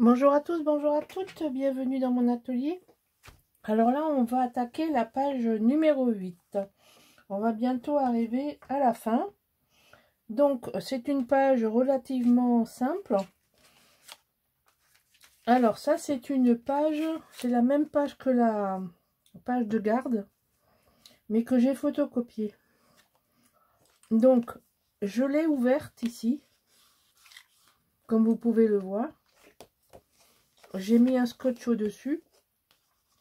Bonjour à tous, bonjour à toutes, bienvenue dans mon atelier. Alors là, on va attaquer la page numéro 8. On va bientôt arriver à la fin. Donc, c'est une page relativement simple. Alors ça, c'est une page, c'est la même page que la page de garde, mais que j'ai photocopiée. Donc, je l'ai ouverte ici, comme vous pouvez le voir. J'ai mis un scotch au-dessus.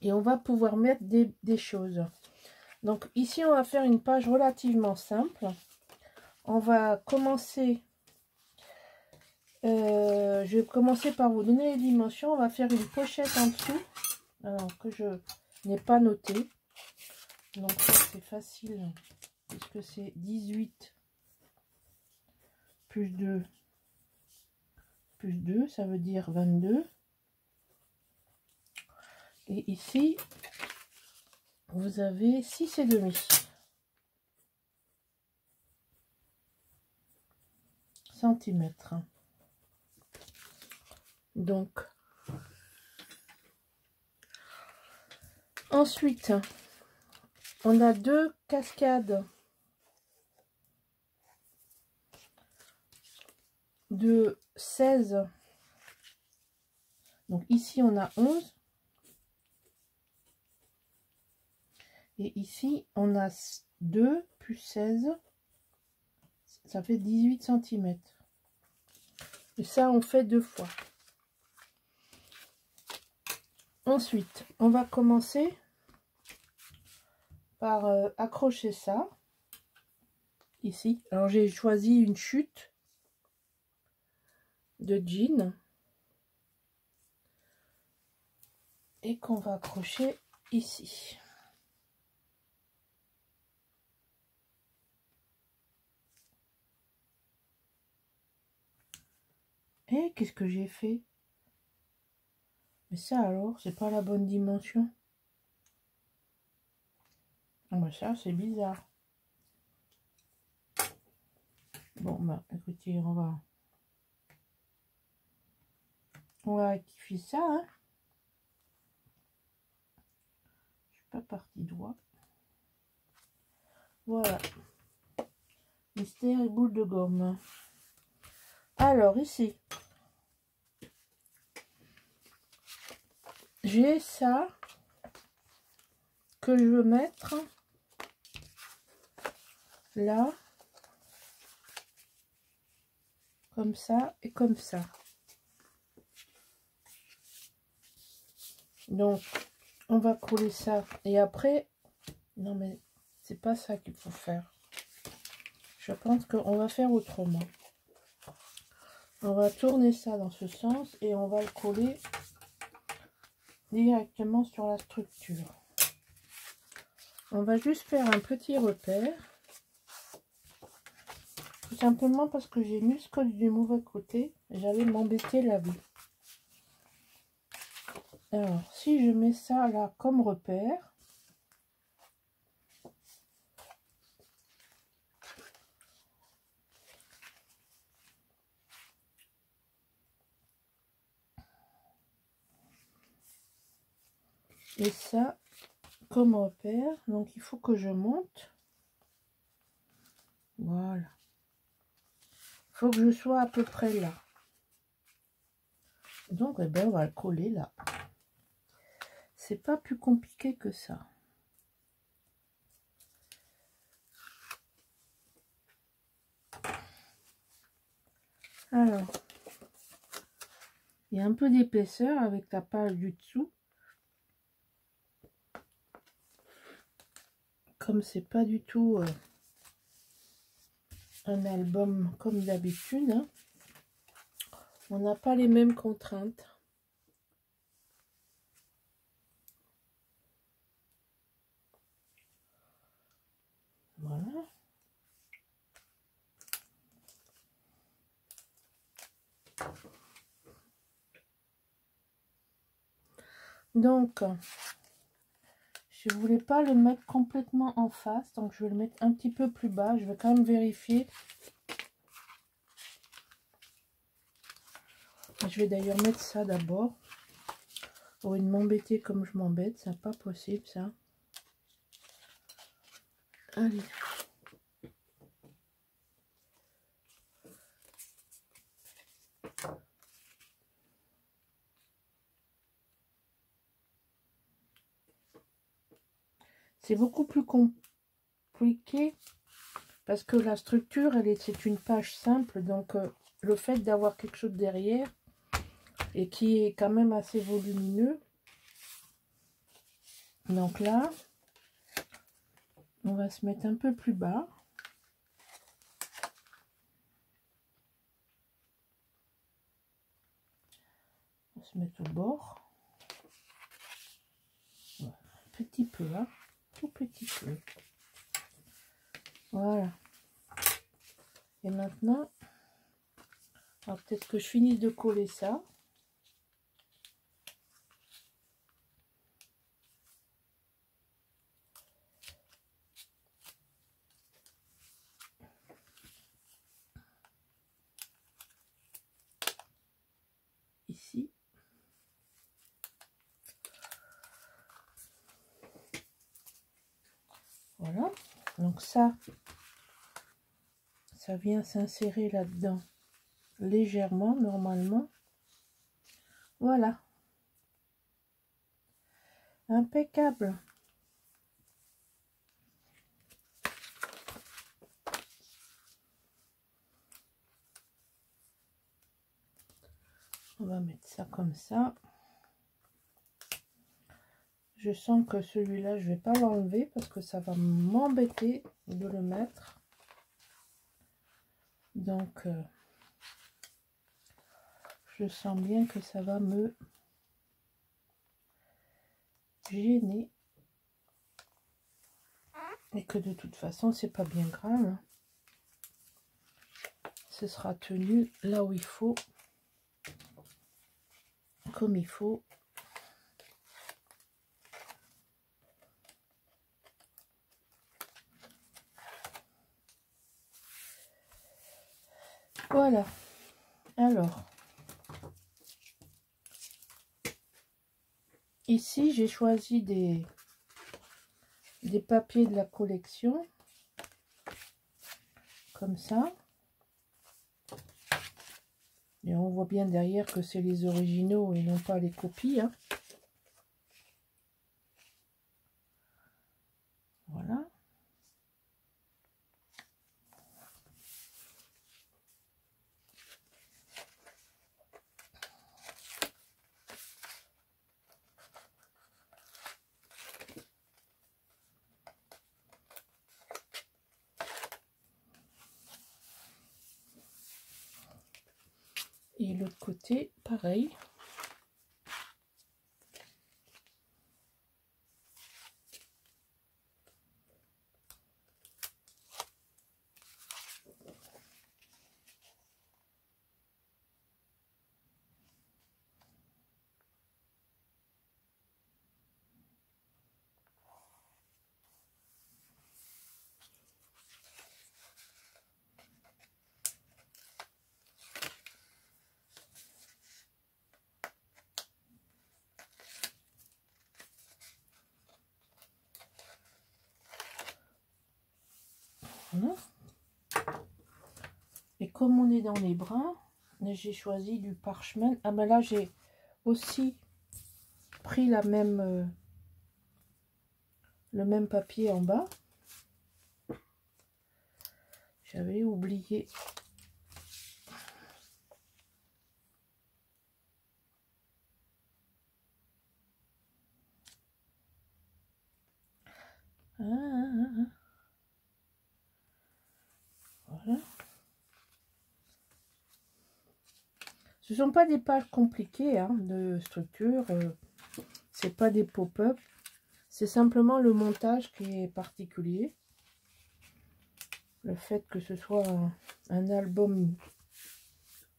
Et on va pouvoir mettre des choses. Donc ici, on va faire une page relativement simple. On va commencer... je vais commencer par vous donner les dimensions. On va faire une pochette en dessous. Alors que je n'ai pas noté. Donc ça, c'est facile. Puisque c'est 18 plus 2 plus 2. Ça veut dire 22. Et ici... vous avez 6,5 centimètres. Donc, ensuite, on a deux cascades de 16. Donc ici, on a 11. Et ici, on a 2 plus 16. Ça fait 18 cm. Et ça, on fait 2 fois. Ensuite, on va commencer par accrocher ça. Ici. Alors, j'ai choisi une chute de jean. Et qu'on va accrocher ici. Et qu'est-ce que j'ai fait? Mais ça alors, c'est pas la bonne dimension. Ah bah ça, c'est bizarre. Bon bah écoutez, on va rectifier ça, hein. Je suis pas partie droit. Voilà. Mystère et boule de gomme. Alors ici, j'ai ça que je veux mettre là, comme ça et comme ça. Donc, on va coller ça. Et après, non mais c'est pas ça qu'il faut faire. Je pense qu'on va faire autrement. On va tourner ça dans ce sens et on va le coller directement sur la structure. On va juste faire un petit repère. Tout simplement parce que j'ai mis le scotch du mauvais côté et j'allais m'embêter la vie. Alors, si je mets ça là comme repère, et ça comme repère, donc il faut que je monte. Voilà. Il faut que je sois à peu près là. Donc, eh ben, on va le coller là. C'est pas plus compliqué que ça. Alors, il y a un peu d'épaisseur avec la page du dessous. Comme c'est pas du tout un album comme d'habitude, hein, on n'a pas les mêmes contraintes. Voilà. Donc, je voulais pas le mettre complètement en face, donc je vais le mettre un petit peu plus bas. Je vais quand même vérifier Je vais d'ailleurs mettre ça d'abord. Au lieu de m'embêter comme je m'embête, c'est pas possible ça. Allez. C'est beaucoup plus compliqué parce que la structure, c'est une page simple, donc le fait d'avoir quelque chose derrière et qui est quand même assez volumineux. Donc là, on va se mettre un peu plus bas. On va se mettre au bord. Voilà. Un petit peu, hein, tout petit peu. Voilà. Et maintenant, peut-être que je finisse de coller ça. Ici. Voilà. Donc ça vient s'insérer là-dedans légèrement, normalement. Voilà. Impeccable. On va mettre ça comme ça. Je sens que celui-là, je vais pas l'enlever parce que ça va m'embêter de le mettre. Donc, je sens bien que ça va me gêner. Et que de toute façon, c'est pas bien grave. Ce sera tenu là où il faut. Comme il faut. Voilà. Alors, ici, j'ai choisi des papiers de la collection. Comme ça. Et on voit bien derrière que c'est les originaux et non pas les copies. Hein. Voilà. Et l'autre côté, pareil. Voilà. Et comme on est dans les brins, j'ai choisi du parchemin. Ah ben là, j'ai aussi pris le même papier en bas. J'avais oublié. Voilà. Ce ne sont pas des pages compliquées hein, de structure. C'est pas des pop-up. C'est simplement le montage qui est particulier. Le fait que ce soit un album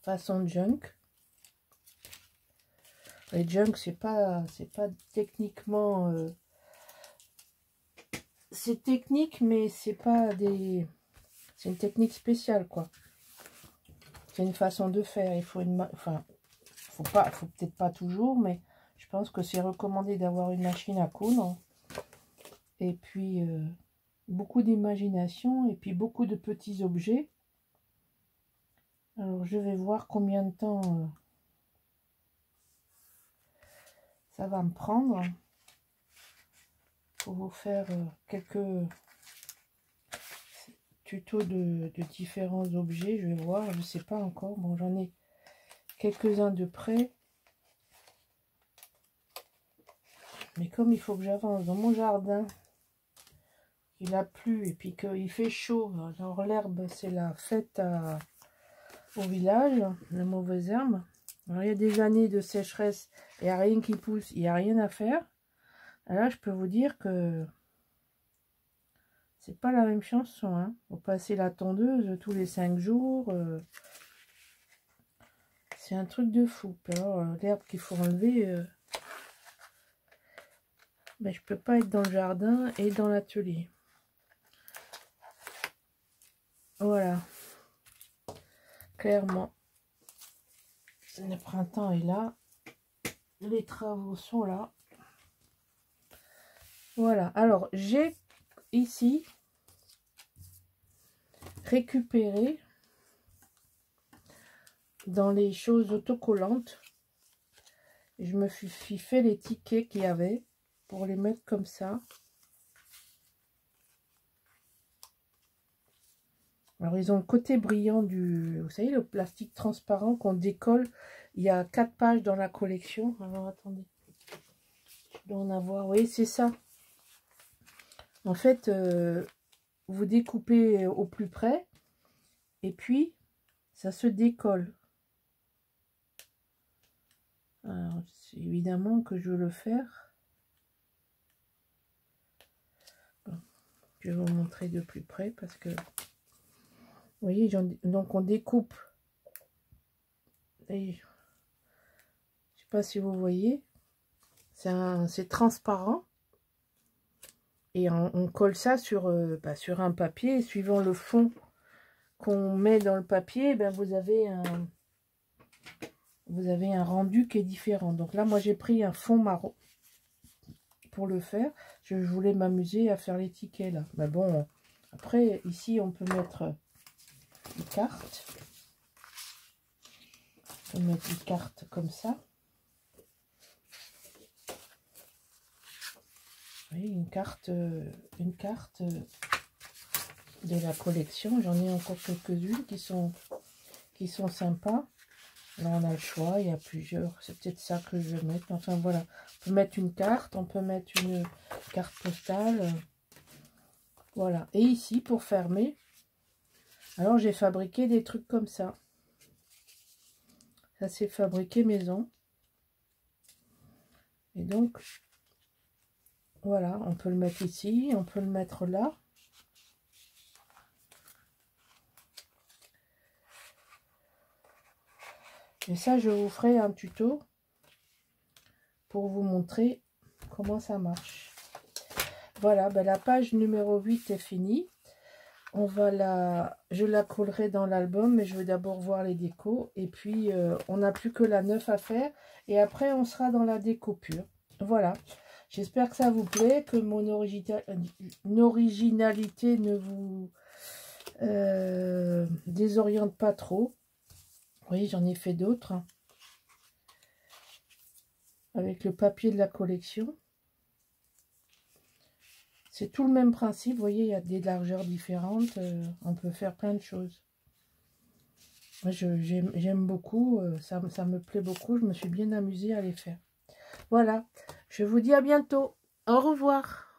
façon junk. Les junk, c'est pas techniquement... c'est technique, mais c'est pas des... C'est une technique spéciale, quoi. C'est une façon de faire. Il faut une... Enfin, faut peut-être pas toujours, mais je pense que c'est recommandé d'avoir une machine à coudre. Et puis, beaucoup d'imagination et puis beaucoup de petits objets. Alors, je vais voir combien de temps ça va me prendre pour vous faire quelques tutos de différents objets. Je vais voir, je ne sais pas encore. Bon, j'en ai quelques-uns de près. Mais comme il faut que j'avance dans mon jardin, il a plu et puis qu'il fait chaud, genre l'herbe, c'est la fête au village, la mauvaise herbe. Alors, il y a des années de sécheresse, il n'y a rien qui pousse, il n'y a rien à faire. Alors là, je peux vous dire que c'est pas la même chanson. Hein. Faut passer la tondeuse tous les 5 jours. C'est un truc de fou. Alors, l'herbe qu'il faut enlever, ben, je peux pas être dans le jardin et dans l'atelier. Voilà. Clairement. Le printemps est là. Les travaux sont là. Voilà. Alors, j'ai ici récupéré dans les choses autocollantes. Je me suis fait les tickets qu'il y avait pour les mettre comme ça. Alors, ils ont le côté brillant du... Vous savez, le plastique transparent qu'on décolle. Il y a 4 pages dans la collection. Alors, attendez. Je dois en avoir... Oui, c'est ça. En fait, vous découpez au plus près. Et puis, ça se décolle. Alors, évidemment que je veux le faire. Bon, je vais vous montrer de plus près parce que... Vous voyez, donc on découpe. Et, je ne sais pas si vous voyez. C'est transparent. Et on colle ça sur, sur un papier. Et suivant le fond qu'on met dans le papier, ben vous avez un rendu qui est différent. Donc là, moi, j'ai pris un fond marron pour le faire. Je voulais m'amuser à faire les tickets là. Ben bon, après, ici, on peut mettre des cartes. On peut mettre des cartes comme ça. Vous voyez, une carte de la collection. J'en ai encore quelques-unes qui sont sympas. Là, on a le choix. Il y a plusieurs. C'est peut-être ça que je vais mettre. Enfin, voilà. On peut mettre une carte. On peut mettre une carte postale. Voilà. Et ici, pour fermer, alors j'ai fabriqué des trucs comme ça. Ça, c'est fabriqué maison. Et donc, voilà. On peut le mettre ici. On peut le mettre là. Et ça, je vous ferai un tuto pour vous montrer comment ça marche. Voilà, ben la page numéro 8 est finie. Je la collerai dans l'album, mais je vais d'abord voir les décos. Et puis, on n'a plus que la 9 à faire. Et après, on sera dans la déco pure. Voilà. J'espère que ça vous plaît, que mon originalité ne vous désoriente pas trop. Oui, j'en ai fait d'autres. Avec le papier de la collection. C'est tout le même principe. Vous voyez, il y a des largeurs différentes. On peut faire plein de choses. Moi, j'aime beaucoup. Ça me plaît beaucoup. Je me suis bien amusée à les faire. Voilà. Je vous dis à bientôt. Au revoir.